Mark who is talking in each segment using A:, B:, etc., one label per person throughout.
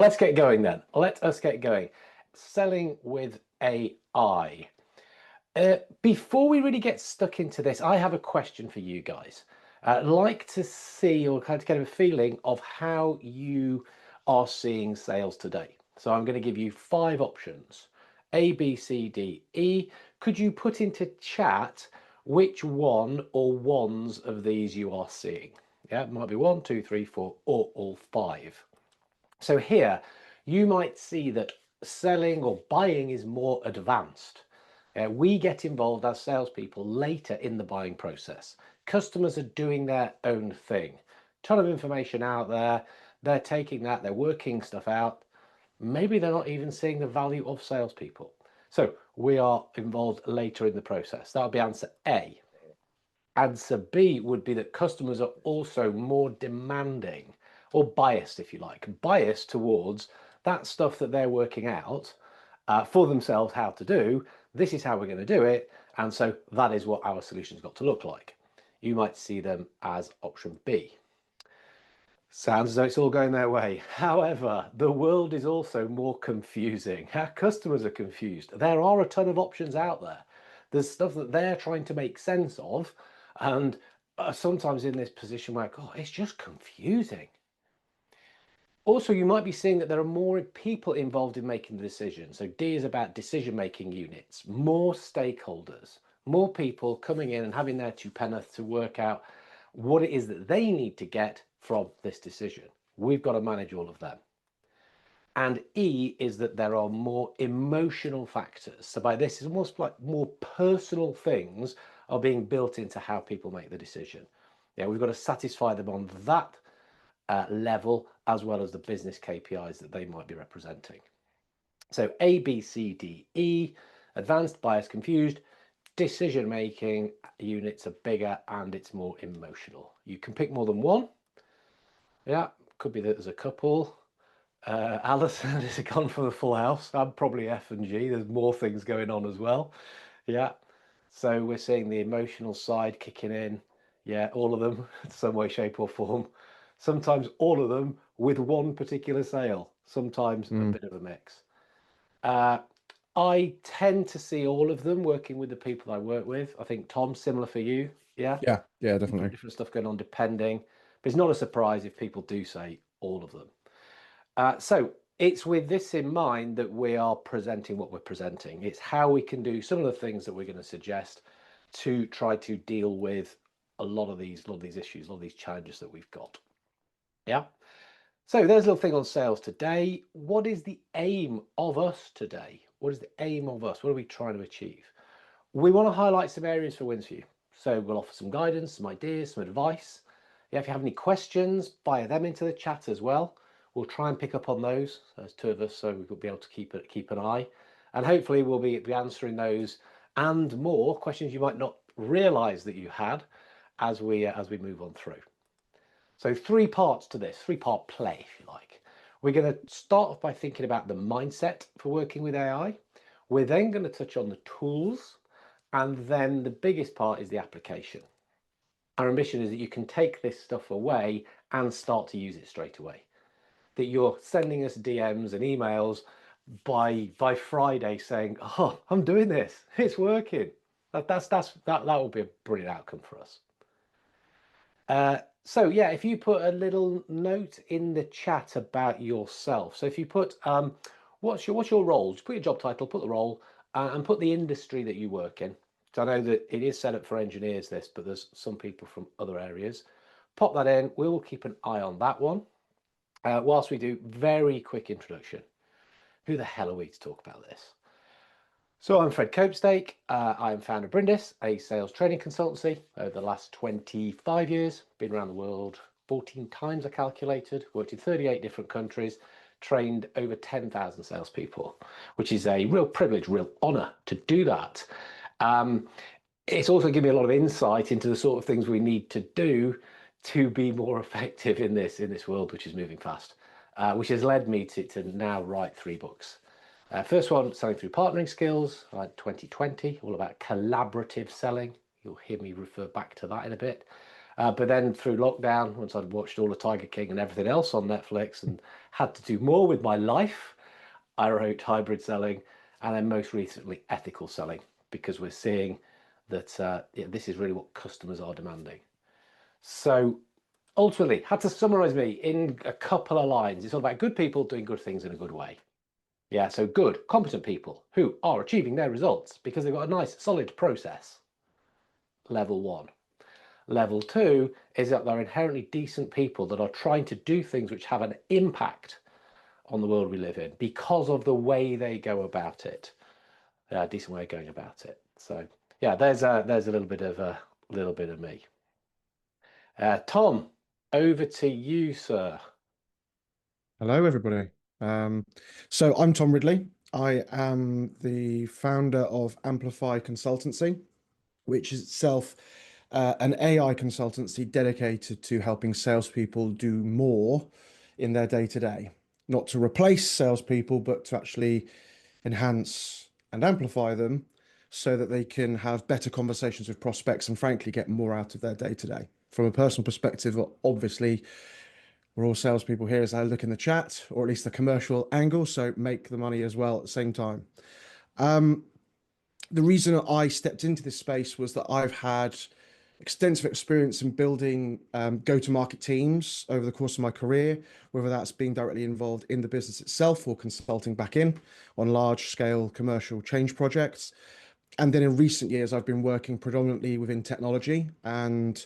A: Let's get going then. Let us get going. Selling with AI. Before we really get stuck into this, I have a question for you guys. I'd like to see or kind of get a feeling of how you are seeing sales today. So I'm going to give you 5 options. A, B, C, D, E. Could you put into chat which one or ones of these you are seeing? Yeah, it might be 1, 2, 3, 4, or all 5. So here, you might see that selling or buying is more advanced. We get involved as salespeople later in the buying process. Customers are doing their own thing. Ton of information out there. They're taking that, they're working stuff out. Maybe they're not even seeing the value of salespeople. So we are involved later in the process. That would be answer A. Answer B would be that customers are also more demanding or biased, if you like, biased towards that stuff that they're working out for themselves how to do. This is how we're going to do it. And so that is what our solution's got to look like. You might see them as option B. Sounds as though it's all going their way. However, the world is also more confusing. Our customers are confused. There are a ton of options out there. There's stuff that they're trying to make sense of, and sometimes in this position where, God, it's just confusing. Also, you might be seeing that there are more people involved in making the decision. So D is about decision-making units, more stakeholders, more people coming in and having their two penneth to work out what it is that they need to get from this decision. We've got to manage all of them. And E is that there are more emotional factors. So by this, it's almost like more personal things are being built into how people make the decision. Yeah, we've got to satisfy them on that level, as well as the business KPIs that they might be representing. So A, B, C, D, E, advanced, biased, confused. Decision-making units are bigger and it's more emotional. You can pick more than one. Yeah, could be that there's a couple. Alison has gone for the full house. I'm probably F and G. There's more things going on as well. Yeah. So we're seeing the emotional side kicking in. Yeah, all of them in some way, shape or form. Sometimes all of them with one particular sale. Sometimes a bit of a mix. I tend to see all of them working with the people I work with. I think, Tom, similar for you. Yeah?
B: Yeah, definitely.
A: Different stuff going on depending. But it's not a surprise if people do say all of them. So it's with this in mind that we are presenting what we're presenting. It's how we can do some of the things that we're going to suggest to try to deal with a lot of these issues, a lot of these challenges that we've got. Yeah. So there's a little thing on sales today. What is the aim of us today? What is the aim of us? What are we trying to achieve? We want to highlight some areas for wins for you. So we'll offer some guidance, some ideas, some advice. Yeah, if you have any questions, fire them into the chat as well. We'll try and pick up on those. There's 2 of us, so we'll be able to keep an eye. And hopefully we'll be answering those and more questions you might not realise that you had as we move on through. So 3 parts to this, 3-part play, if you like. We're going to start off by thinking about the mindset for working with AI. We're then going to touch on the tools, and then the biggest part is the application. Our ambition is that you can take this stuff away and start to use it straight away. That you're sending us DMs and emails by Friday saying, "Oh, I'm doing this. It's working." That will be a brilliant outcome for us. So yeah, if you put a little note in the chat about yourself. So if you put what's your role? Just put your job title, put the role, and put the industry that you work in. So I know that it is set up for engineers, this, but there's some people from other areas. Pop that in. We will keep an eye on that one. Whilst we do very quick introduction. Who the hell are we to talk about this? So I'm Fred Copestake. I am founder of Brindis, a sales training consultancy. Over the last 25 years, been around the world 14 times I calculated, worked in 38 different countries, trained over 10,000 salespeople, which is a real privilege, real honor to do that. It's also given me a lot of insight into the sort of things we need to do to be more effective in this world, which is moving fast, which has led me to now write 3 books. First one, Selling Through Partnering Skills, 2020, all about collaborative selling. You'll hear me refer back to that in a bit. But then through lockdown, once I'd watched all the Tiger King and everything else on Netflix and had to do more with my life, I wrote hybrid selling, and then most recently ethical selling, because we're seeing that this is really what customers are demanding. So ultimately, had to summarize me in a couple of lines. It's all about good people doing good things in a good way. Yeah, so good, competent people who are achieving their results because they've got a nice, solid process. Level 1. Level 2 is that they're inherently decent people that are trying to do things which have an impact on the world we live in because of the way they go about it. A decent way of going about it. So yeah, there's a little bit of me. Tom, over to you, sir.
B: Hello, everybody. So I'm Tom Ridley. I am the founder of Amplify Consultancy, which is itself an AI consultancy dedicated to helping salespeople do more in their day-to-day. Not to replace salespeople, but to actually enhance and amplify them so that they can have better conversations with prospects and frankly get more out of their day-to-day. From a personal perspective, obviously, we're all salespeople here as I look in the chat, or at least the commercial angle, so make the money as well at the same time. The reason I stepped into this space was that I've had extensive experience in building go-to-market teams over the course of my career, whether that's being directly involved in the business itself or consulting back in on large-scale commercial change projects. And then in recent years, I've been working predominantly within technology. And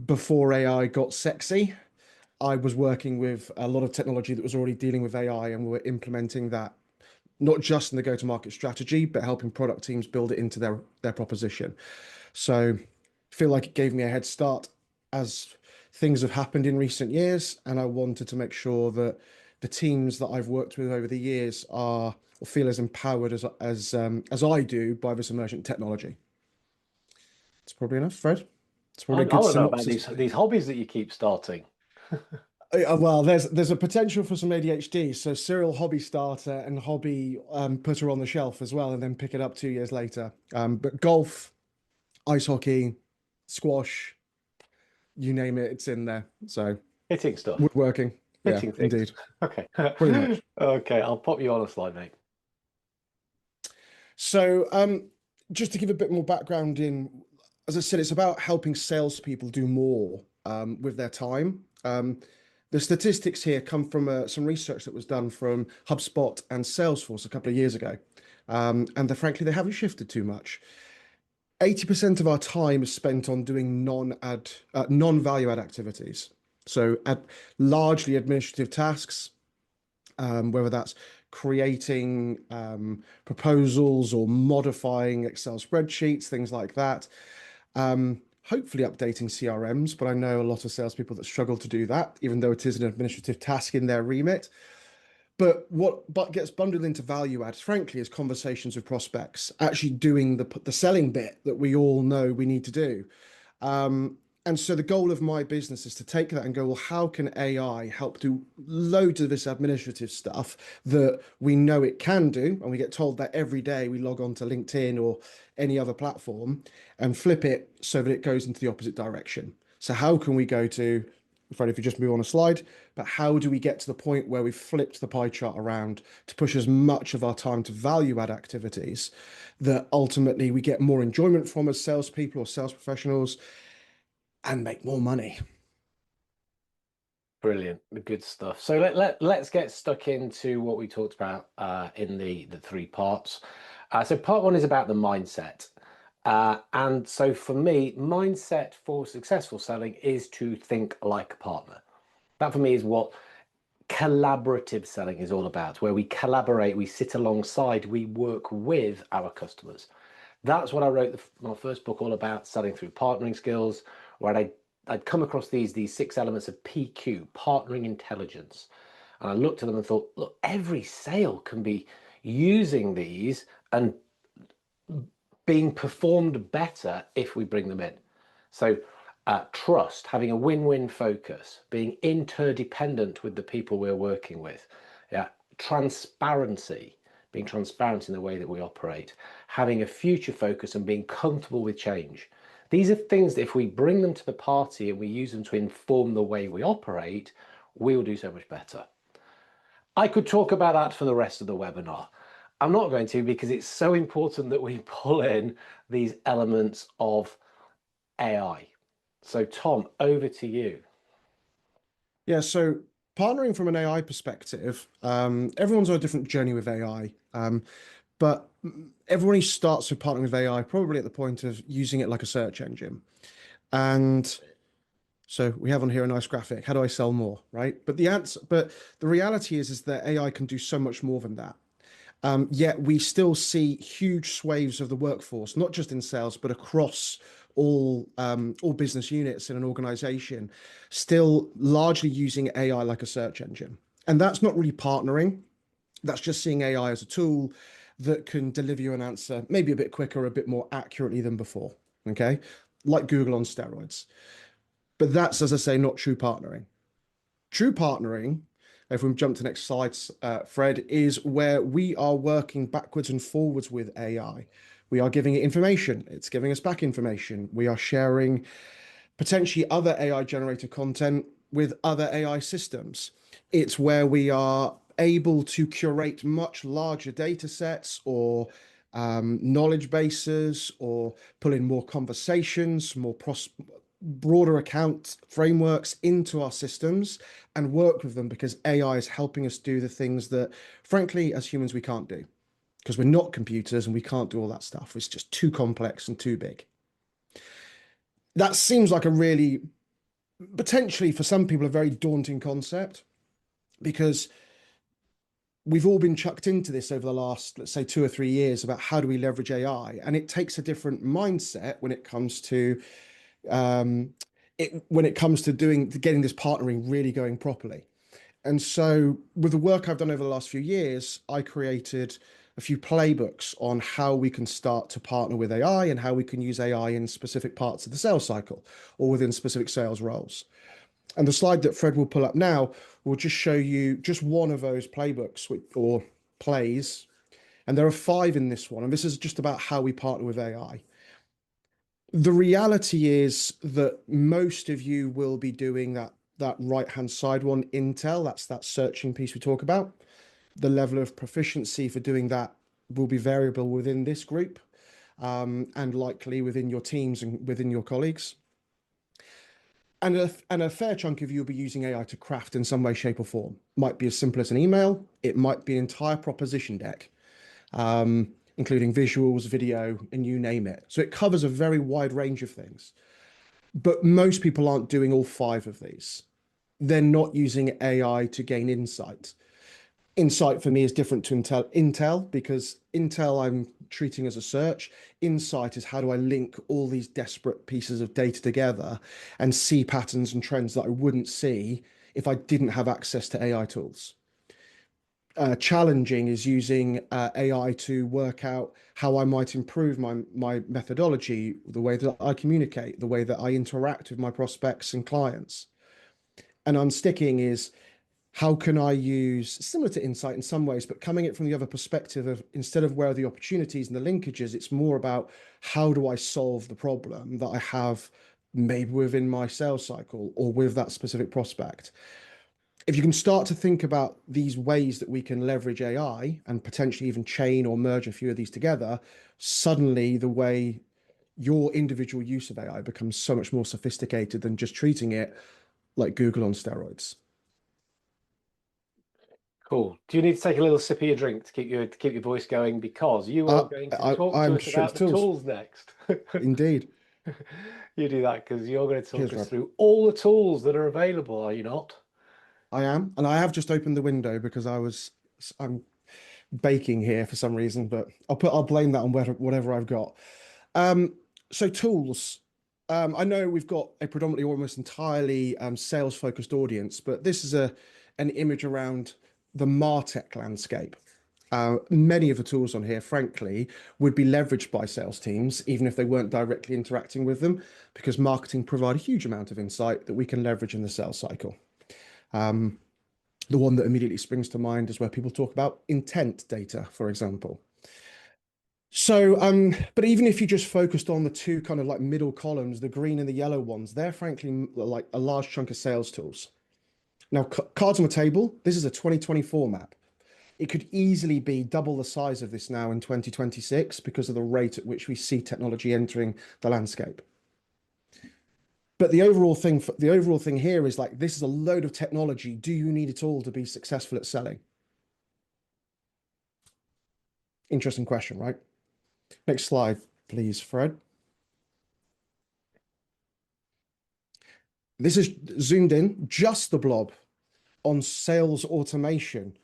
B: before AI got sexy, I was working with a lot of technology that was already dealing with AI, and we were implementing that not just in the go-to-market strategy, but helping product teams build it into their proposition. So I feel like it gave me a head start as things have happened in recent years, and I wanted to make sure that the teams that I've worked with over the years are or feel as empowered as I do by this emergent technology. It's probably enough, Fred. It's
A: I
B: probably a good
A: want to know about
B: synopsis.
A: these hobbies that you keep starting.
B: Well, there's a potential for some ADHD. So serial hobby starter and hobby put her on the shelf as well, and then pick it up 2 years later. But golf, ice hockey, squash, you name it, it's in there. So
A: Hitting stuff,
B: woodworking, yeah,
A: hitting things.
B: indeed,
A: Okay.
B: pretty much.
A: Okay, I'll pop you on a slide, mate.
B: So just to give a bit more background in, as I said, it's about helping salespeople do more with their time. The statistics here come from some research that was done from HubSpot and Salesforce a couple of years ago. Frankly, they haven't shifted too much. 80% of our time is spent on doing non-value add activities. So largely administrative tasks, whether that's creating proposals or modifying Excel spreadsheets, things like that. Hopefully updating CRMs, but I know a lot of salespeople that struggle to do that, even though it is an administrative task in their remit. But what gets bundled into value adds, frankly, is conversations with prospects, actually doing the selling bit that we all know we need to do. And so the goal of my business is to take that and go, well, how can AI help do loads of this administrative stuff that we know it can do? And we get told that every day we log on to LinkedIn or any other platform and flip it so that it goes into the opposite direction. So how can we go to, Fred, if you just move on a slide, but how do we get to the point where we've flipped the pie chart around to push as much of our time to value add activities that ultimately we get more enjoyment from as salespeople or sales professionals and make more money?
A: Brilliant, good stuff. So let's get stuck into what we talked about in the three parts. So part one is about the mindset. And so for me, mindset for successful selling is to think like a partner. That for me is what collaborative selling is all about, where we collaborate, we sit alongside, we work with our customers. That's what I wrote my first book all about, selling through partnering skills, where I'd come across these 6 elements of PQ, partnering intelligence. And I looked at them and thought, look, every sale can be using these and being performed better if we bring them in. So trust, having a win-win focus, being interdependent with the people we're working with. Yeah, transparency, being transparent in the way that we operate, having a future focus and being comfortable with change. These are things that if we bring them to the party and we use them to inform the way we operate, we'll do so much better. I could talk about that for the rest of the webinar. I'm not going to, because it's so important that we pull in these elements of AI. So Tom, over to you.
B: Yeah, so partnering from an AI perspective, everyone's on a different journey with AI. But everyone who starts with partnering with AI probably at the point of using it like a search engine. And so we have on here a nice graphic. How do I sell more, right? But the reality is that AI can do so much more than that. Yet we still see huge swathes of the workforce, not just in sales, but across all business units in an organization, still largely using AI like a search engine. And that's not really partnering. That's just seeing AI as a tool that can deliver you an answer maybe a bit quicker, a bit more accurately than before. Okay, like Google on steroids. But that's, as I say, not true partnering. True partnering, if we jump to the next slides, Fred, is where we are working backwards and forwards with AI. We are giving it information. It's giving us back information. We are sharing potentially other AI generated content with other AI systems. It's where we are able to curate much larger data sets or knowledge bases or pull in more conversations, broader account frameworks into our systems and work with them because AI is helping us do the things that, frankly, as humans, we can't do because we're not computers and we can't do all that stuff. It's just too complex and too big. That seems like a really, potentially for some people, a very daunting concept because we've all been chucked into this over the last, let's say, 2 or 3 years about how do we leverage AI, and it takes a different mindset when it comes to getting this partnering really going properly. And so with the work I've done over the last few years, I created a few playbooks on how we can start to partner with AI and how we can use AI in specific parts of the sales cycle or within specific sales roles. And the slide that Fred will pull up now will just show you just one of those playbooks or plays. And there are 5 in this one. And this is just about how we partner with AI. The reality is that most of you will be doing that right-hand side one, Intel. That's that searching piece we talk about. The level of proficiency for doing that will be variable within this group, and likely within your teams and within your colleagues. And a fair chunk of you will be using AI to craft in some way, shape, or form. Might be as simple as an email. It might be an entire proposition deck, including visuals, video, and you name it. So it covers a very wide range of things. But most people aren't doing all 5 of these. They're not using AI to gain insight. Insight for me is different to Intel because Intel I'm treating as a search. Insight is how do I link all these disparate pieces of data together and see patterns and trends that I wouldn't see if I didn't have access to AI tools. Challenging is using AI to work out how I might improve my methodology, the way that I communicate, the way that I interact with my prospects and clients. And unsticking is how can I use, similar to insight in some ways, but coming at from the other perspective of instead of where are the opportunities and the linkages, it's more about how do I solve the problem that I have maybe within my sales cycle or with that specific prospect. If you can start to think about these ways that we can leverage AI and potentially even chain or merge a few of these together, suddenly the way your individual use of AI becomes so much more sophisticated than just treating it like Google on steroids.
A: Cool. Do you need to take a little sip of your drink to keep your voice going because you are going to talk to
B: I'm
A: us
B: straight
A: about
B: to
A: the
B: tools.
A: tools next?
B: Indeed.
A: You do that because you're going to talk
B: Cheers,
A: us
B: Rob.
A: through all the tools that are available, are you not?
B: I am, and I have just opened the window because I'm baking here for some reason, but I'll blame that on whatever I've got. So tools. I know we've got a predominantly almost entirely sales focused audience, but this is an image around the MarTech landscape. Many of the tools on here, frankly, would be leveraged by sales teams, even if they weren't directly interacting with them, because marketing provide a huge amount of insight that we can leverage in the sales cycle. The one that immediately springs to mind is where people talk about intent data, for example. So, but even if you just focused on the two kind of like middle columns, the green and the yellow ones, they're frankly like a large chunk of sales tools. Now, cards on the table, this is a 2024 map. It could easily be double the size of this now in 2026 because of the rate at which we see technology entering the landscape. But the overall thing here is like, this is a load of technology. Do you need it all to be successful at selling? Interesting question, right? Next slide, please, Fred. This is zoomed in, just the blob on sales automation,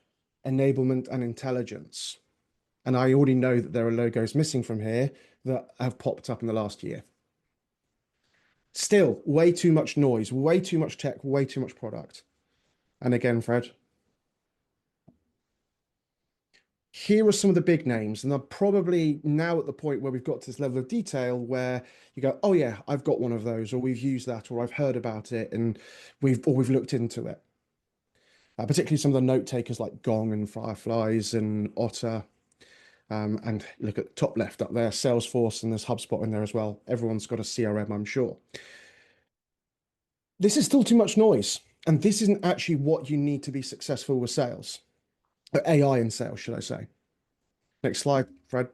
B: enablement, and intelligence. And I already know that there are logos missing from here that have popped up in the last year. Still, way too much noise, way too much tech, way too much product. And again, Fred, here are some of the big names, and I'm probably now at the point where we've got to this level of detail where you go, oh yeah, I've got one of those, or we've used that, or I've heard about it, and we've looked into it. Particularly some of the note takers like Gong and Fireflies and Otter. And look at the top left up there, Salesforce, and there's HubSpot in there as well. Everyone's got a CRM, I'm sure. This is still too much noise, and this isn't actually what you need to be successful with sales, or AI in sales, should I say. Next slide, Fred.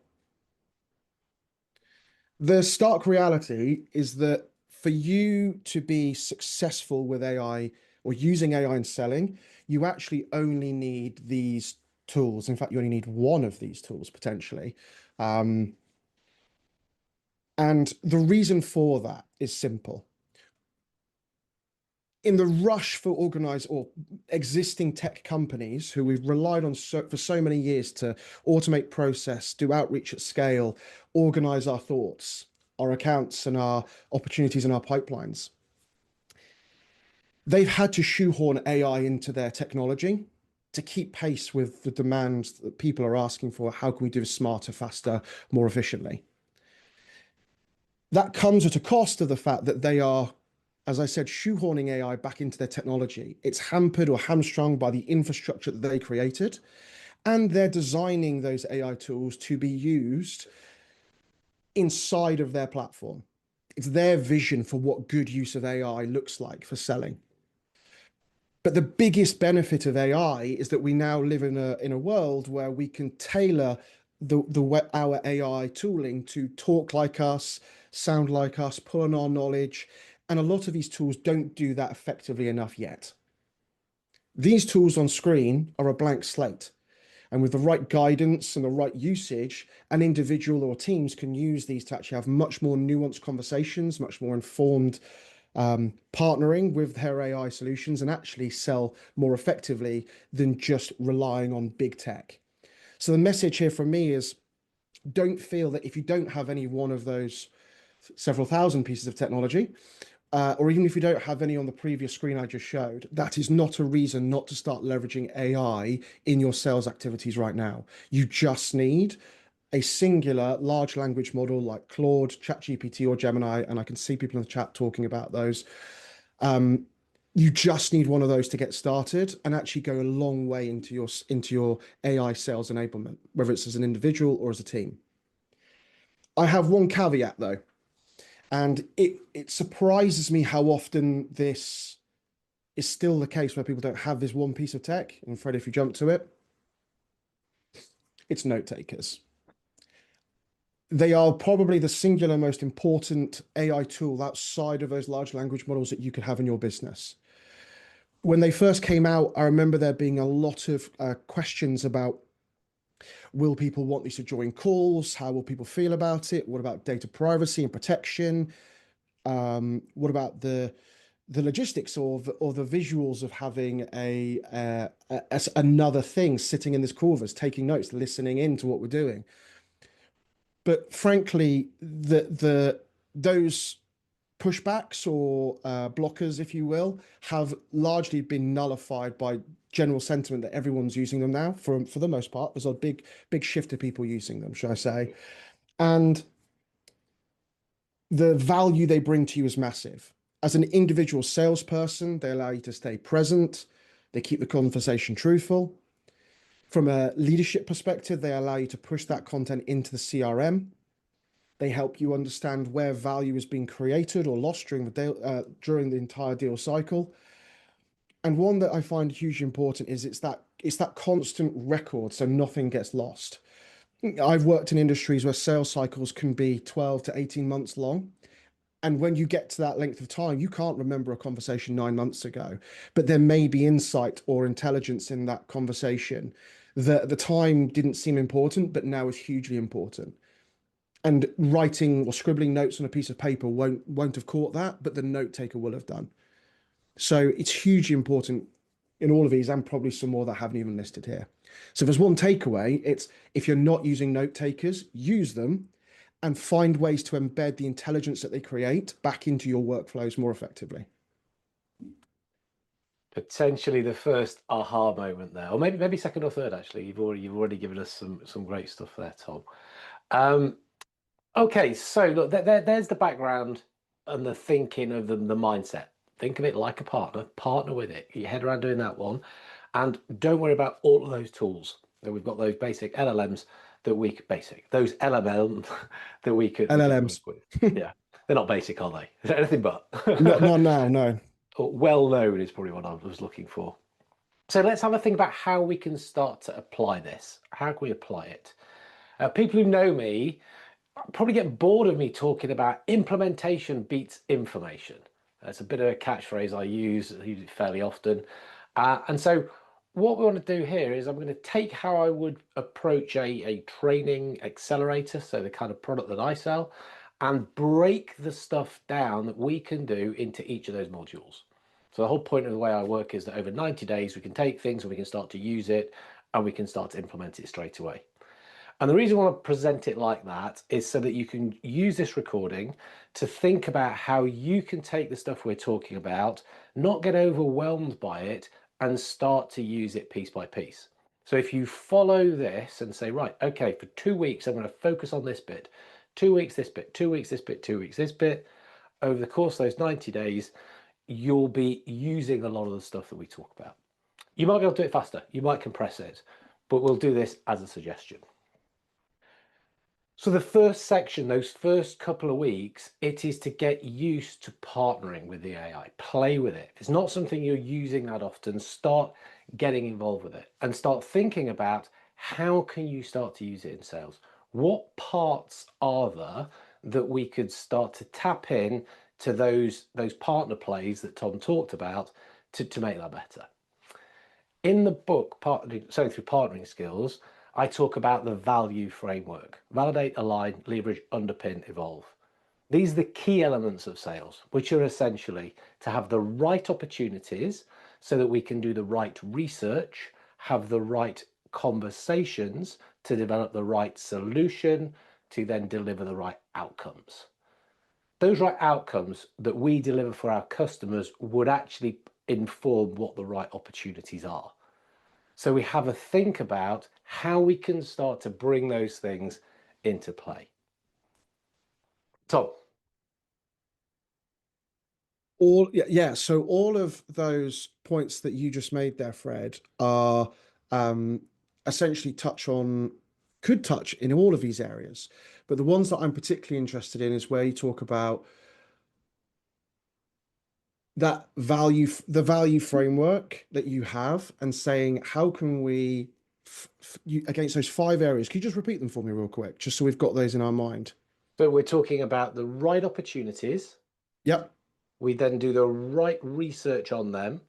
B: The stark reality is that for you to be successful with AI or using AI in selling, you actually only need these tools. In fact, you only need one of these tools potentially. And the reason for that is simple. In the rush for organized or existing tech companies who we've relied on for so many years to automate process, do outreach at scale, organize our thoughts, our accounts, and our opportunities and our pipelines, they've had to shoehorn AI into their technology to keep pace with the demands that people are asking for. How can we do this smarter, faster, more efficiently? That comes at a cost of the fact that they are, as I said, shoehorning AI back into their technology. It's hampered or hamstrung by the infrastructure that they created, and they're designing those AI tools to be used inside of their platform. It's their vision for what good use of AI looks like for selling. But the biggest benefit of AI is that we now live in a world where we can tailor our AI tooling to talk like us, sound like us, pull on our knowledge. And a lot of these tools don't do that effectively enough yet. These tools on screen are a blank slate. And with the right guidance and the right usage, an individual or teams can use these to actually have much more nuanced conversations, much more informed partnering with their AI solutions, and actually sell more effectively than just relying on big tech. So the message here from me is, don't feel that if you don't have any one of those several thousand pieces of technology, or even if you don't have any on the previous screen I just showed, that is not a reason not to start leveraging AI in your sales activities right now. You just need a singular large language model like Claude, ChatGPT, or Gemini, and I can see people in the chat talking about those. You just need one of those to get started and actually go a long way into your AI sales enablement, whether it's as an individual or as a team. I have one caveat though, and it surprises me how often this is still the case where people don't have this one piece of tech. And Fred, if you jump to it, it's note takers. They are probably the singular most important AI tool outside of those large language models that you could have in your business. When they first came out, I remember there being a lot of questions about, will people want these to join calls? How will people feel about it? What about data privacy and protection? What about the logistics or the visuals of having another thing sitting in this call with us, taking notes, listening in to what we're doing? But frankly, those pushbacks or blockers, if you will, have largely been nullified by general sentiment that everyone's using them now. For the most part, there's a big shift of people using them, shall I say? And the value they bring to you is massive. As an individual salesperson, they allow you to stay present. They keep the conversation truthful. From a leadership perspective, they allow you to push that content into the CRM. They help you understand where value is being created or lost during the entire deal cycle. And one that I find hugely important is it's that constant record, so nothing gets lost. I've worked in industries where sales cycles can be 12 to 18 months long. And when you get to that length of time, you can't remember a conversation 9 months ago, but there may be insight or intelligence in that conversation that at the time didn't seem important, but now is hugely important. And writing or scribbling notes on a piece of paper won't have caught that, but the note taker will have done. So it's hugely important in all of these, and probably some more that I haven't even listed here. So if there's one takeaway, it's if you're not using note takers, use them and find ways to embed the intelligence that they create back into your workflows more effectively.
A: Potentially the first aha moment there, or maybe second or third. Actually, you've already given us some great stuff there, Tom. Okay, so look, there's the background and the thinking of the mindset. Think of it like a partner with it. Get your head around doing that one, and don't worry about all of those tools. That we've got those basic LLMs that we could those LML that we could
B: LLMs.
A: work with. Yeah, they're not basic, are they? Is anything but?
B: Not now, no.
A: Well known is probably what I was looking for. So let's have a think about how we can start to apply this. How can we apply it? People who know me probably get bored of me talking about implementation beats information. That's a bit of a catchphrase I use it fairly often. And so what we want to do here is I'm going to take how I would approach a training accelerator, so the kind of product that I sell, and break the stuff down that we can do into each of those modules. So the whole point of the way I work is that over 90 days, we can take things and we can start to use it and we can start to implement it straight away. And the reason I want to present it like that is so that you can use this recording to think about how you can take the stuff we're talking about, not get overwhelmed by it, and start to use it piece by piece. So if you follow this and say, right, okay, for 2 weeks, I'm going to focus on this bit, 2 weeks, this bit, 2 weeks, this bit, 2 weeks, this bit, over the course of those 90 days, you'll be using a lot of the stuff that we talk about. You might be able to do it faster, you might compress it, but we'll do this as a suggestion. So the first section, those first couple of weeks, it is to get used to partnering with the AI, play with it. If it's not something you're using that often, start getting involved with it and start thinking about how can you start to use it in sales? What parts are there that we could start to tap in to those partner plays that Tom talked about to make that better? In the book, Through Partnering Skills, I talk about the value framework: validate, align, leverage, underpin, evolve. These are the key elements of sales, which are essentially to have the right opportunities so that we can do the right research, have the right conversations to develop the right solution, to then deliver the right outcomes. Those right outcomes that we deliver for our customers would actually inform what the right opportunities are. So we have a think about how we can start to bring those things into play. Tom.
B: So all of those points that you just made there, Fred, are essentially could touch in all of these areas. But the ones that I'm particularly interested in is where you talk about that the value framework that you have, and saying, how can we, against those 5 areas, can you just repeat them for me real quick, just so we've got those in our mind?
A: So we're talking about the right opportunities.
B: Yep.
A: We then do the right research on them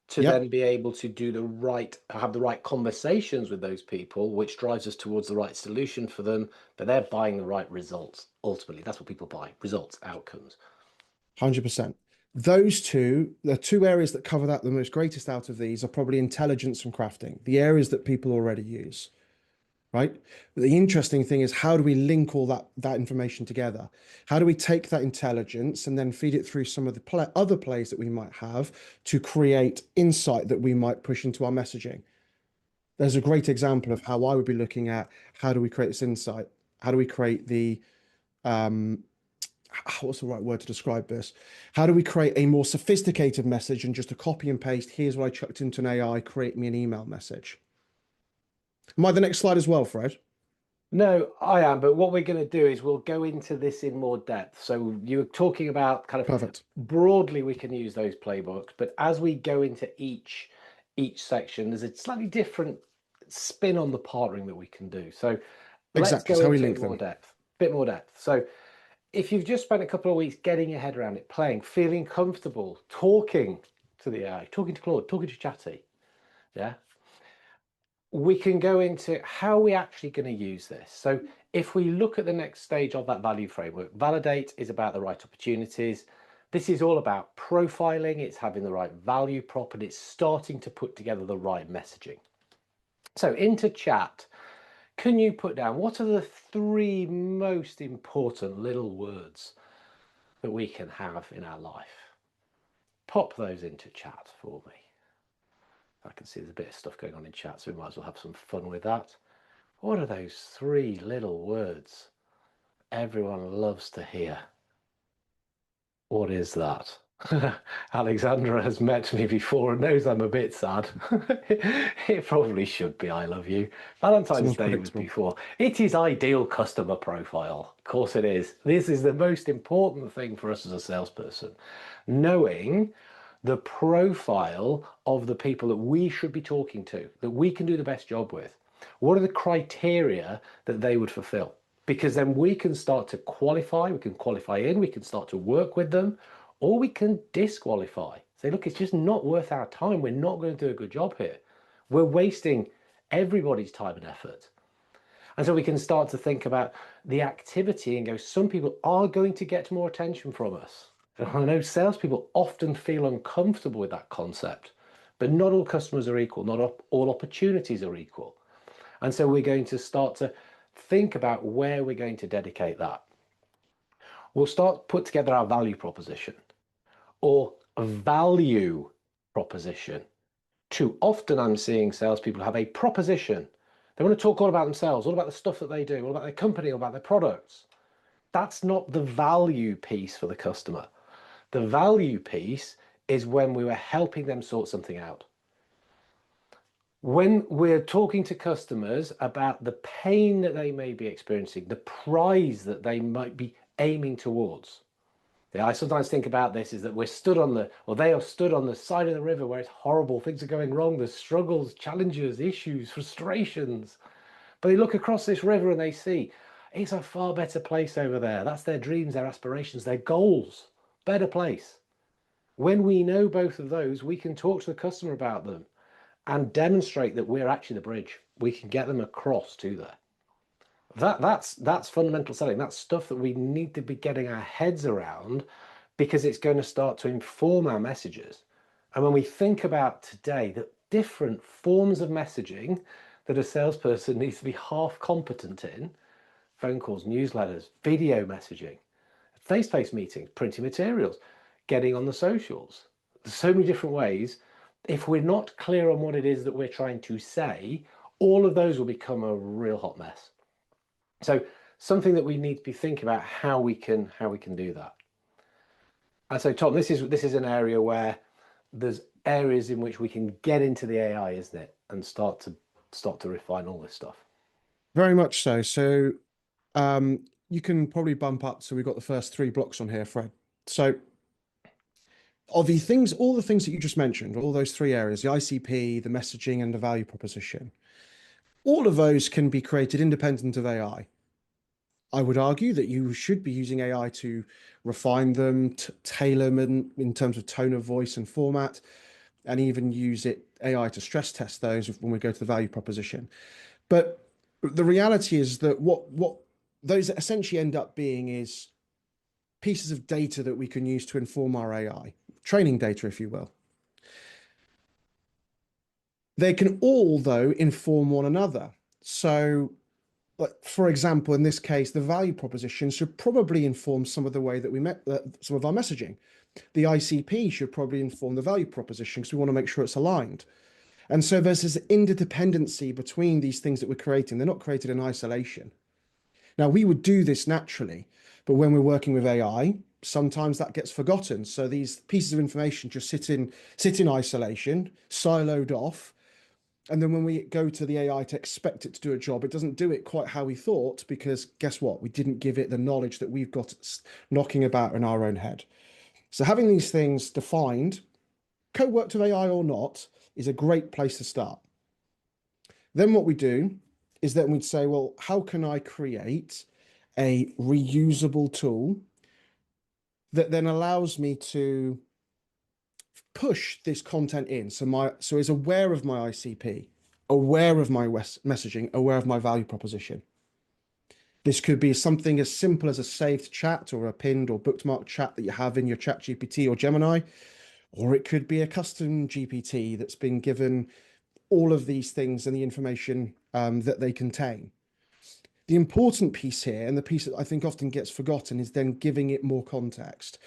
A: to
B: Yep.
A: then be able to have the right conversations with those people, which drives us towards the right solution for them, but they're buying the right results. Ultimately, that's what people buy: results, outcomes.
B: 100%. The 2 areas that cover that the most greatest out of these are probably intelligence and crafting, the areas that people already use, right? But the interesting thing is, how do we link all that information together? How do we take that intelligence and then feed it through some of the other plays that we might have to create insight that we might push into our messaging? There's a great example of how I would be looking at, how do we create this insight? How do we create what's the right word to describe this? How do we create a more sophisticated message and just a copy and paste? Here's what I chucked into an AI, create me an email message. Am I the next slide as well, Fred?
A: No, I am, but what we're going to do is we'll go into this in more depth. So you were talking about kind of
B: Perfect.
A: broadly we can use those playbooks, but as we go into each section, there's a slightly different spin on the partnering that we can do. So let's
B: Exactly. It's
A: go
B: how we
A: into it
B: link
A: in more
B: them.
A: depth, bit more depth. So if you've just spent a couple of weeks getting your head around it, playing, feeling comfortable, talking to the AI, talking to Claude, talking to Chatty, yeah, we can go into how we're actually going to use this. So if we look at the next stage of that value framework, validate is about the right opportunities. This is all about profiling. It's having the right value prop and it's starting to put together the right messaging. So into chat, can you put down what are the 3 most important little words that we can have in our life? Pop those into chat for me. I can see there's a bit of stuff going on in chat, so we might as well have some fun with that. What are those 3 little words everyone loves to hear? What is that? Alexandra has met me before and knows I'm a bit sad. It probably should be I love you. Valentine's
B: Someone's
A: Day was
B: predictable.
A: before. It is ideal customer profile. Of course it is. This is the most important thing for us as a salesperson. Knowing the profile of the people that we should be talking to, that we can do the best job with. What are the criteria that they would fulfill? Because then we can start to qualify, we can qualify in, we can start to work with them, or we can disqualify. Say, look, it's just not worth our time. We're not going to do a good job here. We're wasting everybody's time and effort. And so we can start to think about the activity and go, some people are going to get more attention from us. And I know salespeople often feel uncomfortable with that concept, but not all customers are equal, not all opportunities are equal. And so we're going to start to think about where we're going to dedicate that. We'll start to put together our value proposition or a value proposition. Too often I'm seeing salespeople have a proposition. They want to talk all about themselves, all about the stuff that they do, all about their company, all about their products. That's not the value piece for the customer. The value piece is when we were helping them sort something out. When we're talking to customers about the pain that they may be experiencing, the prize that they might be aiming towards. Yeah, I sometimes think about this is that we're stood on the, or they are stood on the side of the river where it's horrible, things are going wrong, there's struggles, challenges, issues, frustrations. But they look across this river and they see it's a far better place over there. That's their dreams, their aspirations, their goals. Better place. When we know both of those, we can talk to the customer about them and demonstrate that we're actually the bridge. We can get them across to there. That's fundamental selling. That's stuff that we need to be getting our heads around because it's going to start to inform our messages. And when we think about today, the different forms of messaging that a salesperson needs to be half competent in, phone calls, newsletters, video messaging, face-to-face meetings, printing materials, getting on the socials. There's so many different ways. If we're not clear on what it is that we're trying to say, all of those will become a real hot mess. So something that we need to be thinking about how we can do that. And so Tom, this is an area where there's areas in which we can get into the AI, isn't it? And start to refine all this stuff.
B: Very much so. So you can probably bump up. So we've got the first 3 blocks on here, Fred. So of the things, all the things that you just mentioned, all those 3 areas, the ICP, the messaging, and the value proposition, all of those can be created independent of AI. I would argue that you should be using AI to refine them, tailor them in terms of tone of voice and format, and even use AI to stress test those when we go to the value proposition. But the reality is that what those essentially end up being is pieces of data that we can use to inform our AI, training data, if you will. They can all, though, inform one another. So, for example, in this case, the value proposition should probably inform some of the way that we met some of our messaging. The ICP should probably inform the value proposition because we want to make sure it's aligned. And so there's this interdependency between these things that we're creating. They're not created in isolation. Now, we would do this naturally, but when we're working with AI, sometimes that gets forgotten. So these pieces of information just sit in isolation, siloed off, And then when we go to the AI to expect it to do a job, it doesn't do it quite how we thought, because guess what? We didn't give it the knowledge that we've got knocking about in our own head. So having these things defined, co-worked with AI or not, is a great place to start. Then what we do is that we'd say, well, how can I create a reusable tool that then allows me to push this content in? So is aware of my ICP, aware of my messaging, aware of my value proposition. This could be something as simple as a saved chat or a pinned or bookmarked chat that you have in your Chat GPT or Gemini, or it could be a custom GPT that's been given all of these things and the information that they contain. The important piece here, and the piece that I think often gets forgotten, is then giving it more context.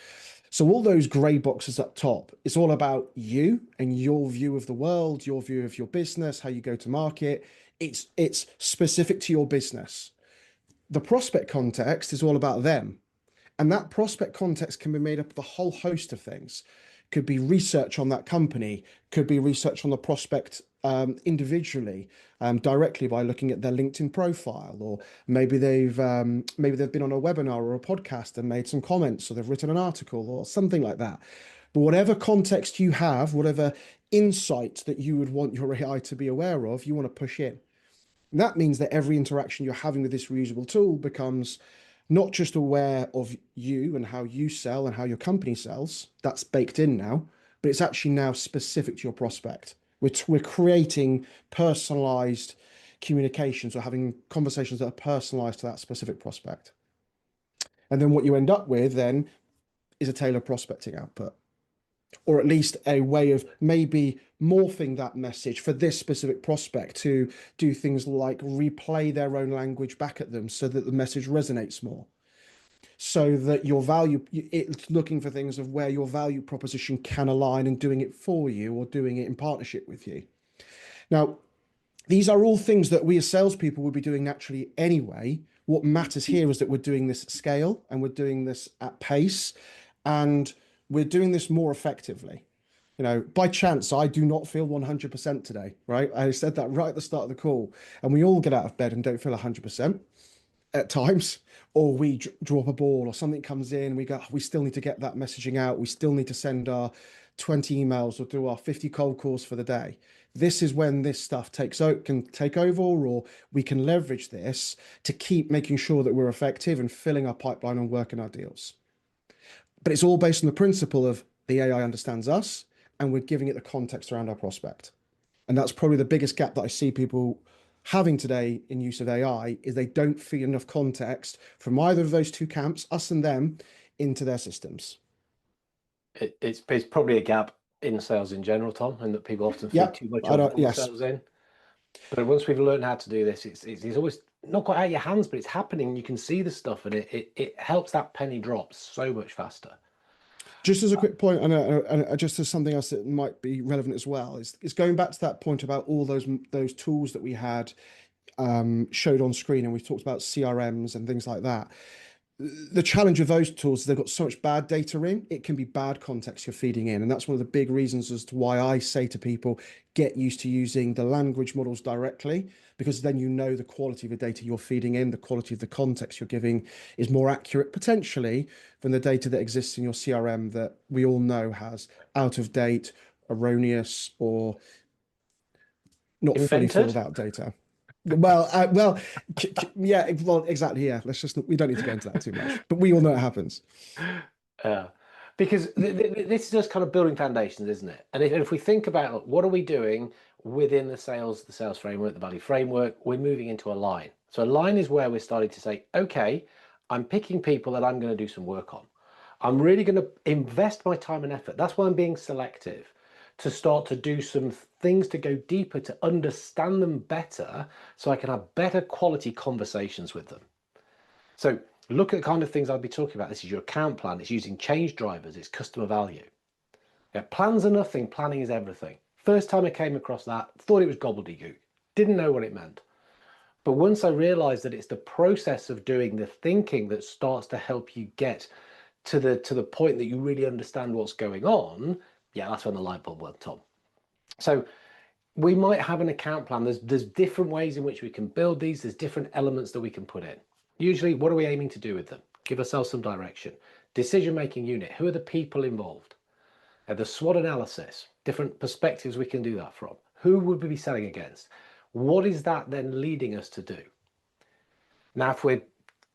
B: So all those gray boxes up top, it's all about you and your view of the world, your view of your business, how you go to market. It's specific to your business. The prospect context is all about them. And that prospect context can be made up of a whole host of things. Could be research on that company, could be research on the prospect individually, directly by looking at their LinkedIn profile, or maybe they've been on a webinar or a podcast and made some comments, or they've written an article or something like that. But whatever context you have, whatever insight that you would want your AI to be aware of, you want to push in. And that means that every interaction you're having with this reusable tool becomes not just aware of you and how you sell and how your company sells, that's baked in now, but it's actually now specific to your prospect. We're creating personalized communications, or having conversations that are personalized to that specific prospect. And then what you end up with then is a tailored prospecting output, or at least a way of maybe morphing that message for this specific prospect to do things like replay their own language back at them so that the message resonates more. So that your value, it's looking for things of where your value proposition can align and doing it for you or doing it in partnership with you. Now, these are all things that we as salespeople would be doing naturally anyway. What matters here is that we're doing this at scale, and we're doing this at pace, and we're doing this more effectively. You know, by chance, I do not feel 100% today, right? I said that right at the start of the call, and we all get out of bed and don't feel 100% at times, or we drop a ball or something comes in, we go, oh, we still need to get that messaging out. We still need to send our 20 emails or do our 50 cold calls for the day. This is when this stuff can take over, or we can leverage this to keep making sure that we're effective and filling our pipeline and working our deals. But it's all based on the principle of the AI understands us and we're giving it the context around our prospect. And that's probably the biggest gap that I see people having today in use of AI, is they don't feed enough context from either of those two camps, us and them, into their systems.
A: It's probably a gap in sales in general, Tom, and that people often feed
B: Yeah,
A: too much
B: I
A: of
B: don't, yes.
A: themselves in. But once we've learned how to do this, it's always not quite out of your hands, but it's happening. You can see the stuff, and it helps that penny drop so much faster.
B: Just as a quick point, and just as something else that might be relevant as well, is going back to that point about all those tools that we had showed on screen, and we talked about CRMs and things like that. The challenge of those tools is they've got so much bad data in, it can be bad context you're feeding in. And that's one of the big reasons as to why I say to people, get used to using the language models directly, because then you know the quality of the data you're feeding in, the quality of the context you're giving is more accurate potentially than the data that exists in your CRM that we all know has out of date, erroneous, or not fully
A: Invented.
B: filled out data. Yeah, well, exactly. Yeah, we don't need to go into that too much, but we all know it happens.
A: Because this is just kind of building foundations, isn't it? And if we think about what are we doing within the sales framework, the value framework, we're moving into a line. So a line is where we're starting to say, okay, I'm picking people that I'm going to do some work on. I'm really going to invest my time and effort. That's why I'm being selective, to start to do some things to go deeper, to understand them better, so I can have better quality conversations with them. So look at the kind of things I'll be talking about. This is your account plan. It's using change drivers. It's customer value. Yeah, plans are nothing. Planning is everything. First time I came across that, thought it was gobbledygook. Didn't know what it meant. But once I realized that it's the process of doing the thinking that starts to help you get to the point that you really understand what's going on, yeah, that's when the light bulb went on. So we might have an account plan. There's different ways in which we can build these. There's different elements that we can put in. Usually, what are we aiming to do with them? Give ourselves some direction. Decision-making unit. Who are the people involved? The SWOT analysis. Different perspectives we can do that from. Who would we be selling against? What is that then leading us to do? Now, if we're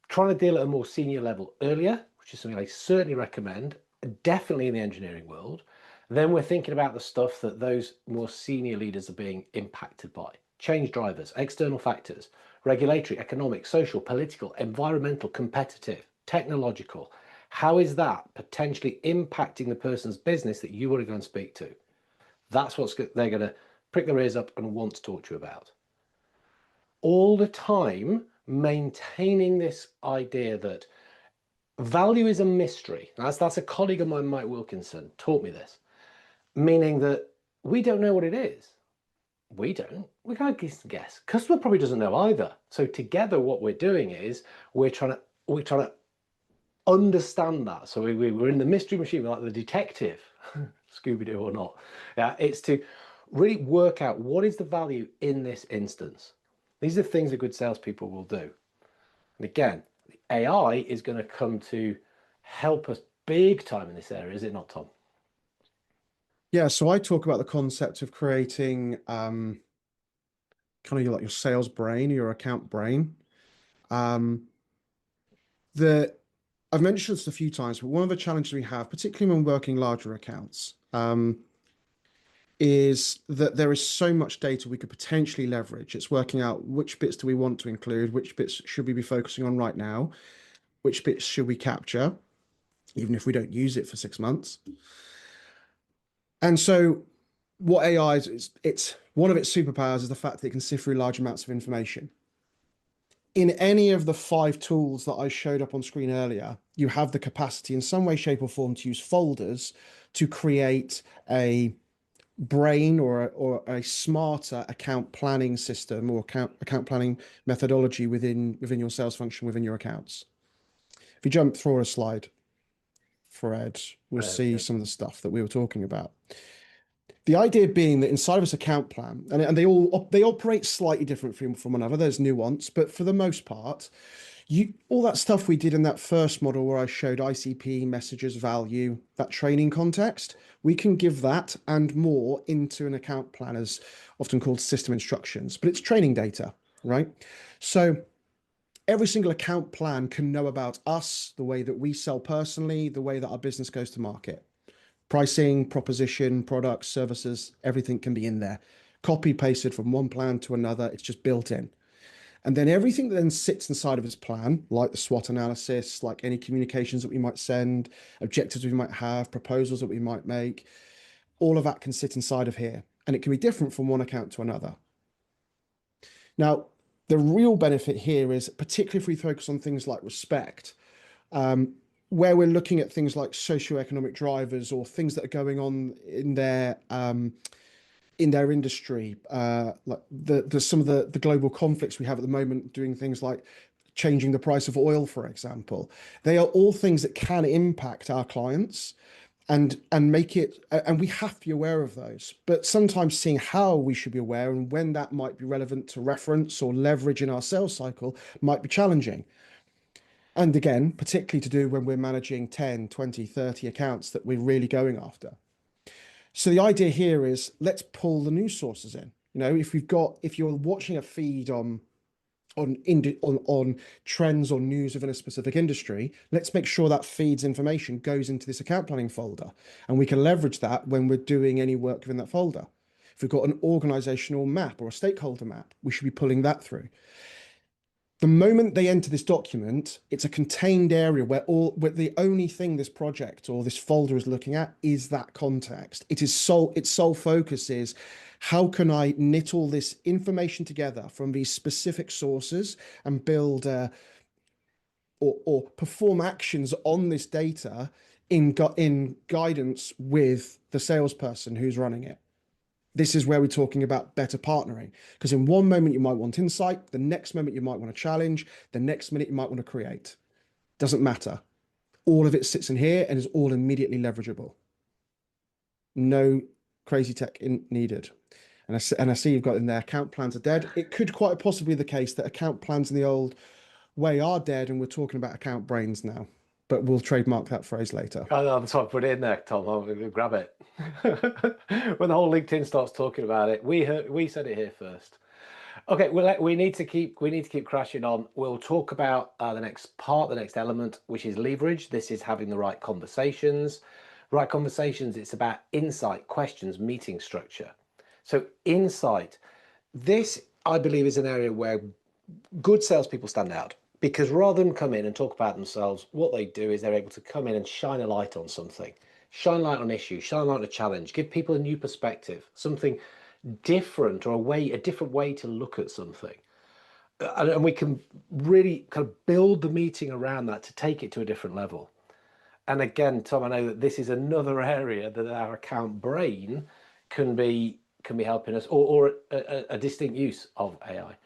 A: trying to deal at a more senior level earlier, which is something I certainly recommend, definitely in the engineering world, then we're thinking about the stuff that those more senior leaders are being impacted by. Change drivers, external factors, regulatory, economic, social, political, environmental, competitive, technological. How is that potentially impacting the person's business that you want to go and speak to? That's what they're going to prick their ears up and want to talk to you about. All the time maintaining this idea that value is a mystery. That's a colleague of mine, Mike Wilkinson, taught me this, meaning that we don't know what it is. We can't guess. Customer probably doesn't know either. So together what we're doing is we're trying to understand that. So we're in the mystery machine, we're like the detective, Scooby-Doo or not. Yeah, it's to really work out what is the value in this instance. These are things that good salespeople will do. And again, the AI is going to come to help us big time in this area, is it not, Tom?
B: Yeah, so I talk about the concept of creating kind of like your sales brain, your account brain. The I've mentioned this a few times, but one of the challenges we have, particularly when working larger accounts, is that there is so much data we could potentially leverage. It's working out which bits do we want to include, which bits should we be focusing on right now, which bits should we capture, even if we don't use it for 6 months. And so what AI is, it's one of its superpowers is the fact that it can sift through large amounts of information. In any of the 5 tools that I showed up on screen earlier, you have the capacity in some way, shape, or form to use folders to create a brain or a smarter account planning system or account planning methodology within your sales function, within your accounts. If you jump through a slide, Fred, we'll see some of the stuff that we were talking about. The idea being that inside of this account plan, and they operate slightly different from one another. There's nuance, but for the most part, all that stuff we did in that first model where I showed ICP, messages, value, that training context, we can give that and more into an account plan, as often called system instructions, but it's training data, right? So every single account plan can know about us, the way that we sell personally, the way that our business goes to market. Pricing, proposition, products, services, everything can be in there. Copy pasted from one plan to another, it's just built in. And then everything that then sits inside of his plan, like the SWOT analysis, like any communications that we might send, objectives we might have, proposals that we might make, all of that can sit inside of here. And it can be different from one account to another. Now, the real benefit here is, particularly if we focus on things like respect, where we're looking at things like socioeconomic drivers or things that are going on in their industry, like some of the global conflicts we have at the moment, doing things like changing the price of oil, for example. They are all things that can impact our clients and make it, and we have to be aware of those. But sometimes seeing how we should be aware and when that might be relevant to reference or leverage in our sales cycle might be challenging. And again, particularly to do when we're managing 10, 20, 30 accounts that we're really going after. So the idea here is let's pull the news sources in. If you're watching a feed on trends or news within a specific industry, let's make sure that feed's information goes into this account planning folder, and we can leverage that when we're doing any work within that folder. If we've got an organizational map or a stakeholder map, we should be pulling that through. The moment they enter this document, it's a contained area where the only thing this project or this folder is looking at is that context. Its sole focus is, how can I knit all this information together from these specific sources and build or perform actions on this data in guidance with the salesperson who's running it. This is where we're talking about better partnering, because in one moment you might want insight, the next moment you might want to challenge, the next minute you might want to create. Doesn't matter. All of it sits in here and is all immediately leverageable. No crazy tech needed. And I see you've got in there account plans are dead. It could quite possibly be the case that account plans in the old way are dead, and we're talking about account brains now. But we'll trademark that phrase later.
A: Oh, no, that's why I put it in there, Tom. I'm going to grab it. When the whole LinkedIn starts talking about it, we said it here first. Okay, we need to keep crashing on. We'll talk about the next part, the next element, which is leverage. This is having the right conversations. Right conversations. It's about insight, questions, meeting structure. So insight. This, I believe, is an area where good salespeople stand out, because rather than come in and talk about themselves, what they do is they're able to come in and shine a light on something, shine light on issues, shine light on a challenge, give people a new perspective, something different, or a different way to look at something. And we can really kind of build the meeting around that to take it to a different level. And again, Tom, I know that this is another area that our account brain can be helping us, or a distinct use of AI.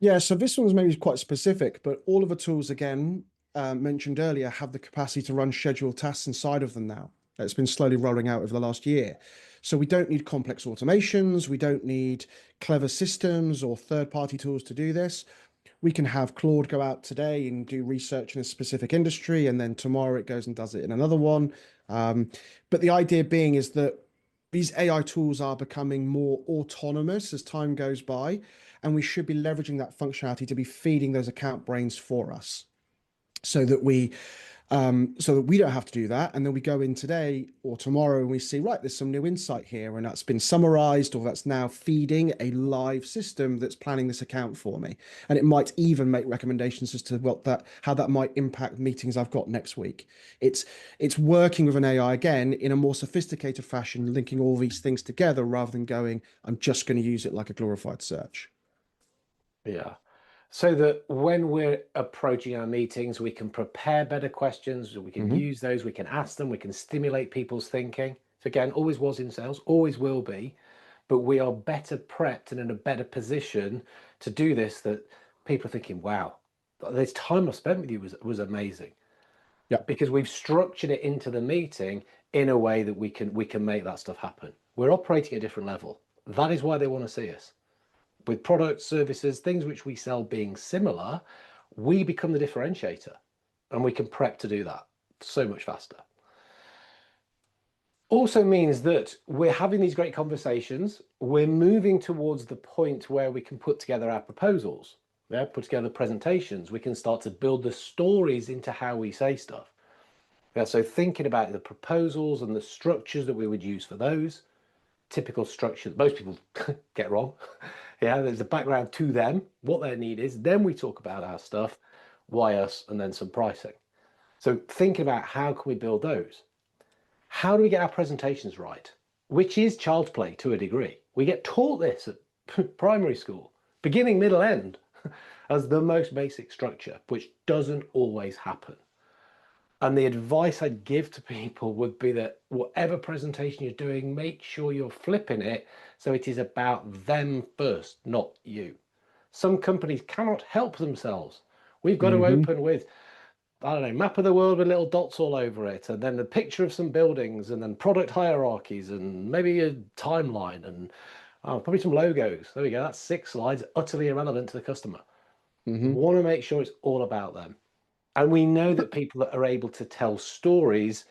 B: Yeah, so this one's maybe quite specific, but all of the tools, again, mentioned earlier, have the capacity to run scheduled tasks inside of them now. It's been slowly rolling out over the last year. So we don't need complex automations. We don't need clever systems or third-party tools to do this. We can have Claude go out today and do research in a specific industry, and then tomorrow it goes and does it in another one. But the idea being is that these AI tools are becoming more autonomous as time goes by, and we should be leveraging that functionality to be feeding those account brains for us, so that we don't have to do that. And then we go in today or tomorrow and we see, right, there's some new insight here, and that's been summarized, or that's now feeding a live system that's planning this account for me. And it might even make recommendations as to how that might impact meetings I've got next week. It's working with an AI again in a more sophisticated fashion, linking all these things together rather than going, I'm just going to use it like a glorified search.
A: Yeah. So that when we're approaching our meetings, we can prepare better questions, we can
B: Hmm.
A: use those, we can ask them, we can stimulate people's thinking. So again, always was in sales, always will be, but we are better prepped and in a better position to do this, that people are thinking, wow, this time I spent with you was amazing,
B: Yeah.
A: because we've structured it into the meeting in a way that we can make that stuff happen. We're operating at a different level. That is why they want to see us. With products, services, things which we sell being similar, we become the differentiator, and we can prep to do that so much faster. Also means that we're having these great conversations. We're moving towards the point where we can put together our proposals, put together presentations. We can start to build the stories into how we say stuff. So thinking about the proposals and the structures that we would use for those, typical structure that most people get wrong. Yeah, there's a background to them, what their need is. Then we talk about our stuff, why us, and then some pricing. So thinking about how can we build those? How do we get our presentations right? Which is child's play to a degree. We get taught this at primary school, beginning, middle, end, as the most basic structure, which doesn't always happen. And the advice I'd give to people would be that whatever presentation you're doing, make sure you're flipping it so it is about them first, not you. Some companies cannot help themselves. We've got to
B: Hmm.
A: open with, I don't know, map of the world with little dots all over it, and then the picture of some buildings, and then product hierarchies, and maybe a timeline, and probably some logos. There we go. That's 6 slides, utterly irrelevant to the customer.
B: Hmm.
A: Want to make sure it's all about them. And we know that people that are able to tell stories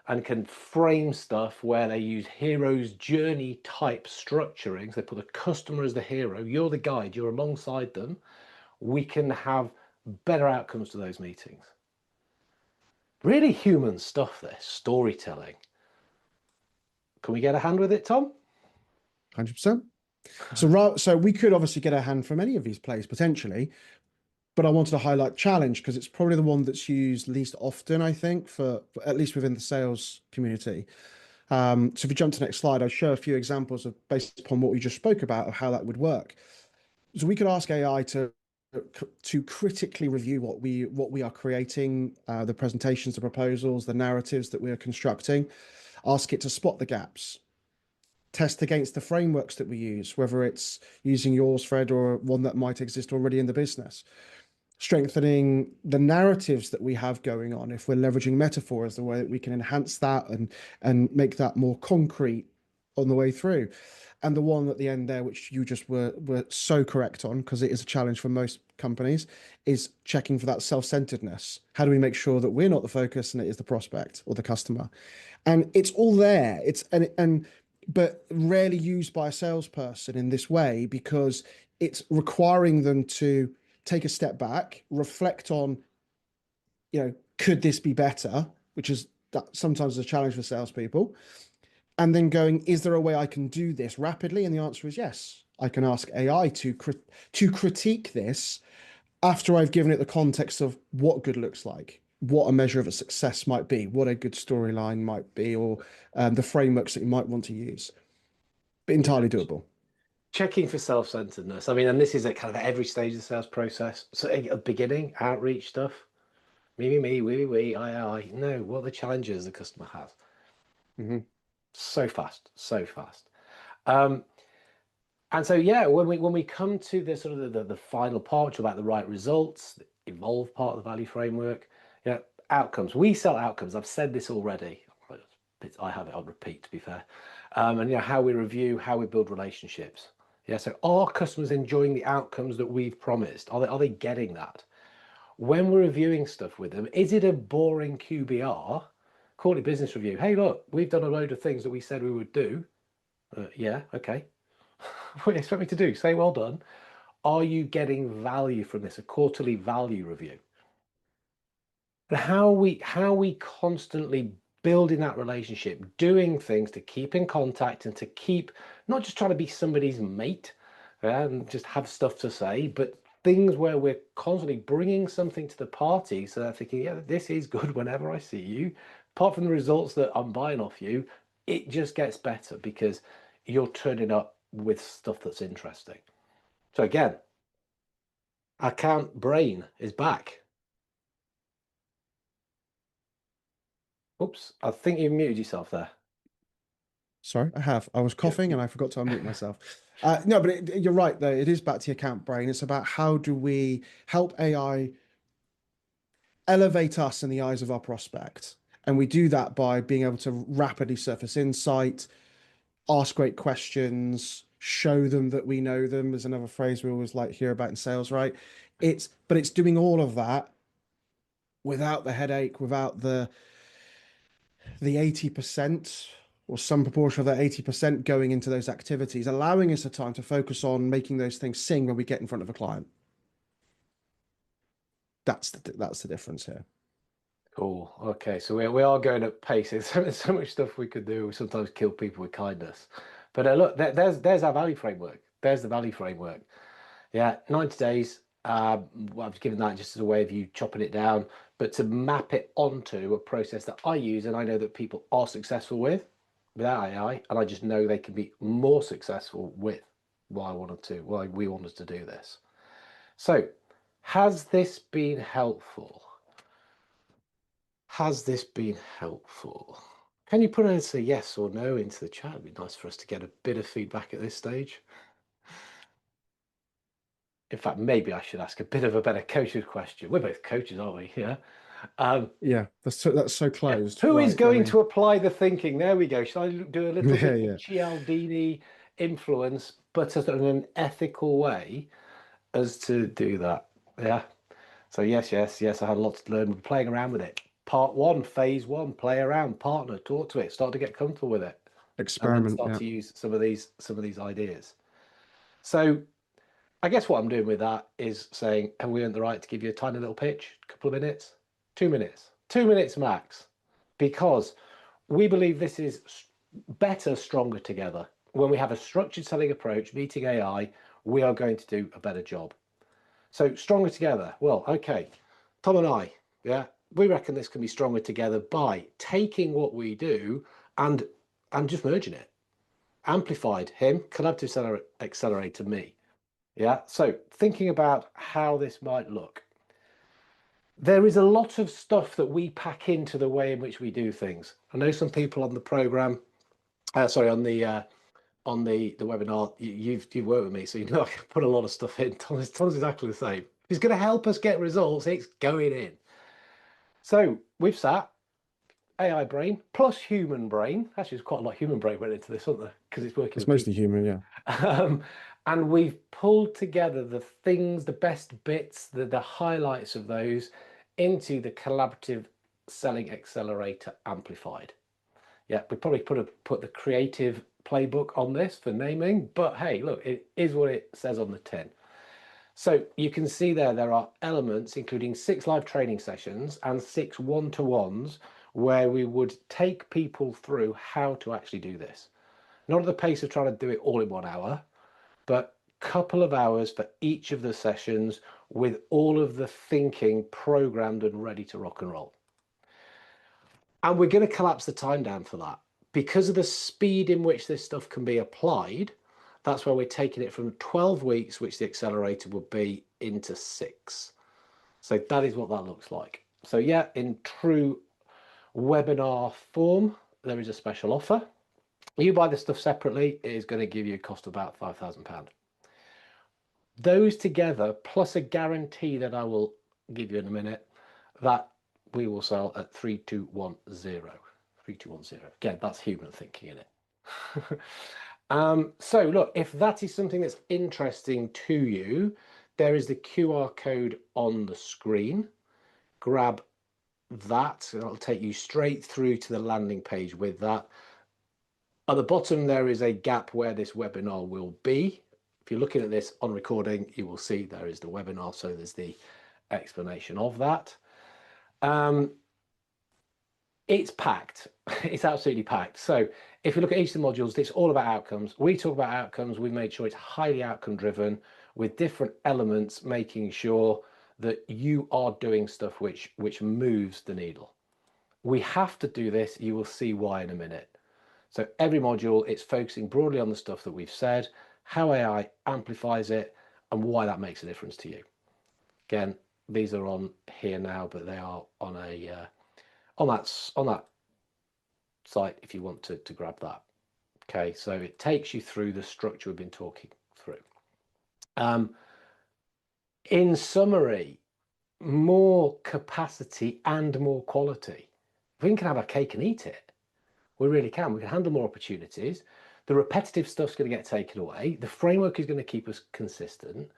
A: and can frame stuff where they use hero's journey type structuring, so they put the customer as the hero, you're the guide, you're alongside them, we can have better outcomes to those meetings. Really human stuff, this storytelling. Can we get a hand with it, Tom?
B: 100%. So we could obviously get a hand from any of these plays potentially, but I wanted to highlight challenge because it's probably the one that's used least often, I think, for at least within the sales community. So if we jump to the next slide, I'll show a few examples of based upon what we just spoke about of how that would work. So we could ask AI to critically review what we are creating, the presentations, the proposals, the narratives that we are constructing. Ask it to spot the gaps, test against the frameworks that we use, whether it's using yours, Fred, or one that might exist already in the business. Strengthening the narratives that we have going on. If we're leveraging metaphor as the way that we can enhance that and make that more concrete on the way through. And the one at the end there, which you just were so correct on, because it is a challenge for most companies, is checking for that self-centeredness. How do we make sure that we're not the focus and it is the prospect or the customer? And it's all there. It's and but rarely used by a salesperson in this way, because it's requiring them to take a step back, reflect on, could this be better? Which is that sometimes a challenge for salespeople. And then going, is there a way I can do this rapidly? And the answer is yes. I can ask AI to critique this after I've given it the context of what good looks like, what a measure of a success might be, what a good storyline might be, or the frameworks that you might want to use. But entirely doable.
A: Checking for self-centeredness. I mean, and this is at kind of every stage of the sales process. So at the beginning, outreach stuff, me, we, I. No, what are the challenges the customer has?
B: Mm-hmm.
A: So fast, so fast. Um, and so yeah, when we come to the sort of the final part, which is about the right results, the evolve part of the value framework, outcomes. We sell outcomes. I've said this already. I have it on repeat, to be fair. And how we review, how we build relationships. Yeah, so are customers enjoying the outcomes that we've promised? Are they getting that? When we're reviewing stuff with them, is it a boring QBR? Call it business review. Hey, look, we've done a load of things that we said we would do. Yeah, okay. What do you expect me to do? Say well done. Are you getting value from this? A quarterly value review. And how we constantly building that relationship, doing things to keep in contact and to keep not just trying to be somebody's mate and just have stuff to say, but things where we're constantly bringing something to the party, so they're thinking, yeah, this is good whenever I see you. Apart from the results that I'm buying off you, it just gets better because you're turning up with stuff that's interesting. So again, account brain is back. Oops, I think you muted yourself there.
B: Sorry, I have. I was
A: Yeah.
B: coughing and I forgot to unmute myself. No, but you're right, though. It is back to your account brain. It's about how do we help AI elevate us in the eyes of our prospect. And we do that by being able to rapidly surface insight, ask great questions, show them that we know them, is another phrase we always like hear about in sales, right? But it's doing all of that without the headache, without the 80% or some proportion of that 80% going into those activities, allowing us the time to focus on making those things sing when we get in front of a client. That's the difference here.
A: Cool. Okay, so we are going at pace. There's so much stuff we could do. We sometimes kill people with kindness. But look, there's our value framework. There's the value framework. Yeah, 90 days. Well, I've given that just as a way of you chopping it down, but to map it onto a process that I use and I know that people are successful with without AI, and I just know they can be more successful with why we wanted to do this. So, has this been helpful? Has this been helpful? Can you put a yes or no into the chat? It'd be nice for us to get a bit of feedback at this stage. In fact, maybe I should ask a bit of a better coach's question. We're both coaches, aren't we? Yeah.
B: Yeah, that's so
A: Yeah.
B: closed,
A: Who is
B: right? I
A: going
B: mean,
A: to apply the thinking? There we go. Should I do a little
B: yeah,
A: bit of
B: yeah,
A: Cialdini influence, but in an ethical way as to do that? Yeah. So yes. I had a lot to learn. We're playing around with it. Part one, phase one, play around, partner, talk to it, start to get comfortable with it, and then
B: experiment.
A: start
B: Yeah,
A: to use some of these ideas. So I guess what I'm doing with that is saying, have we earned the right to give you a tiny little pitch, a couple of minutes, 2 minutes, 2 minutes max, because we believe this is better, stronger together. When we have a structured selling approach, meeting AI, we are going to do a better job. So stronger together. Well, okay, Tom and I, yeah, we reckon this can be stronger together by taking what we do and just merging it. Amplified him, collaborative accelerator me. Yeah, so thinking about how this might look. There is a lot of stuff that we pack into the way in which we do things. I know some people on the program, on the webinar, you've worked with me, so you know I can put a lot of stuff in. Tom's exactly the same. If it's going to help us get results, it's going in. So we've sat. AI brain plus human brain. Actually, there's quite a lot of human brain went into this, wasn't there? Because it's working
B: It's
A: with
B: mostly human, yeah.
A: people. And we've pulled together the things, the best bits, the highlights of those into the collaborative selling accelerator amplified. Yeah, we probably put the creative playbook on this for naming, but hey, look, it is what it says on the tin. So you can see there are elements, including 6 live training sessions and 6 one-to-ones, where we would take people through how to actually do this. Not at the pace of trying to do it all in 1 hour, but a couple of hours for each of the sessions with all of the thinking programmed and ready to rock and roll. And we're going to collapse the time down for that. Because of the speed in which this stuff can be applied, that's why we're taking it from 12 weeks, which the accelerator would be, into 6. So that is what that looks like. So yeah, in true webinar form, there is a special offer. You buy the stuff separately, it is going to give you a cost of about £5,000. Those together, plus a guarantee that I will give you in a minute, that we will sell at 3210. 3210. Again, that's human thinking in it. So look, if that is something that's interesting to you, there is the QR code on the screen. Grab that, and it'll take you straight through to the landing page with that. At the bottom, there is a gap where this webinar will be. If you're looking at this on recording, you will see there is the webinar, so there's the explanation of that. It's packed. It's absolutely packed. So if you look at each of the modules, it's all about outcomes. We talk about outcomes. We've made sure it's highly outcome driven with different elements, making sure that you are doing stuff which moves the needle. We have to do this. You will see why in a minute. So every module, it's focusing broadly on the stuff that we've said, how AI amplifies it, and why that makes a difference to you. Again, these are on here now, but they are on a on that site if you want to grab that. Okay, so it takes you through the structure we've been talking through. In summary, more capacity and more quality. We can have our cake and eat it. We really can. We can handle more opportunities. The repetitive stuff's going to get taken away. The framework is going to keep us consistent.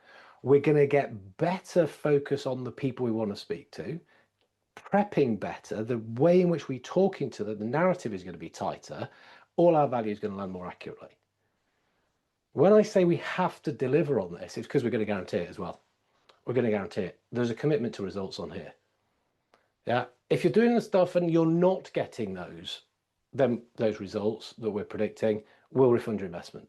A: We're going to get better focus on the people we want to speak to, prepping better. The way in which we're talking to them, the narrative is going to be tighter. All our value is going to land more accurately. When I say we have to deliver on this, it's because we're going to guarantee it as well. We're going to guarantee it. There's a commitment to results on here. Yeah. If you're doing the stuff and you're not getting those results that we're predicting, we'll refund your investment.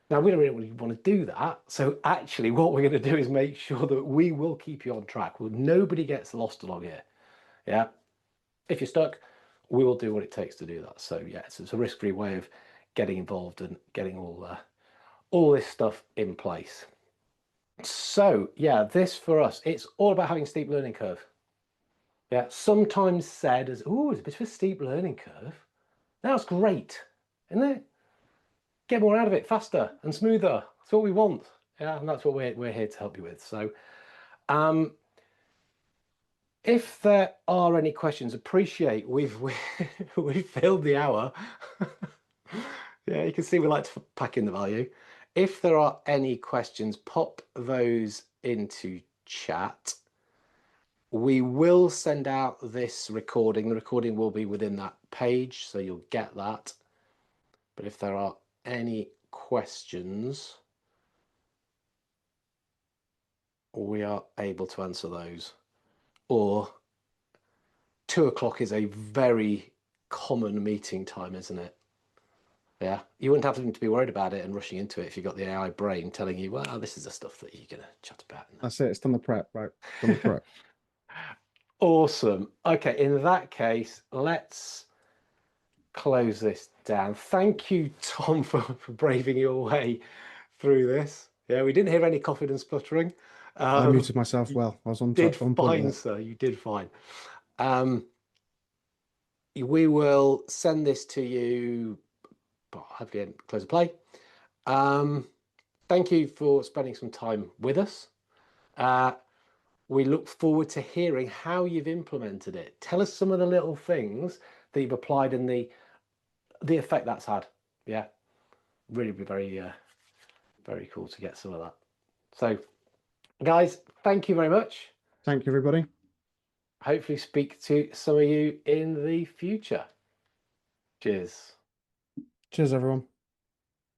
A: Now, we don't really want to do that. So actually what we're going to do is make sure that we will keep you on track. Well, nobody gets lost along here. Yeah. If you're stuck, we will do what it takes to do that. So yeah, it's a risk-free way of getting involved and getting all this stuff in place. So yeah, this for us, it's all about having a steep learning curve. Yeah, sometimes said as, oh, it's a bit of a steep learning curve. That's great, isn't it? Get more out of it faster and smoother. That's what we want. Yeah, and that's what we're here to help you with. So if there are any questions, appreciate we've filled the hour. Yeah, you can see we like to pack in the value. If there are any questions, pop those into chat. We will send out this recording. The recording will be within that page, so you'll get that. But if there are any questions, we are able to answer those. Or 2 o'clock is a very common meeting time, isn't it? Yeah, you wouldn't have to be worried about it and rushing into it if you got the AI brain telling you, well, this is the stuff that you're going to chat about.
B: That's it. It's done the prep, right? Done the prep.
A: Awesome. Okay, in that case, let's close this down. Thank you, Tom, for braving your way through this. Yeah, we didn't hear any coughing and spluttering.
B: I muted myself well. I was on
A: Did
B: point
A: fine,
B: there.
A: sir. You did fine. We will send this to you. Hopefully, close the play. Thank you for spending some time with us. We look forward to hearing how you've implemented it. Tell us some of the little things that you've applied and the effect that's had. Yeah, really very very cool to get some of that. So guys, thank you very much.
B: Thank you, everybody.
A: Hopefully speak to some of you in the future. Cheers.
B: Cheers, everyone.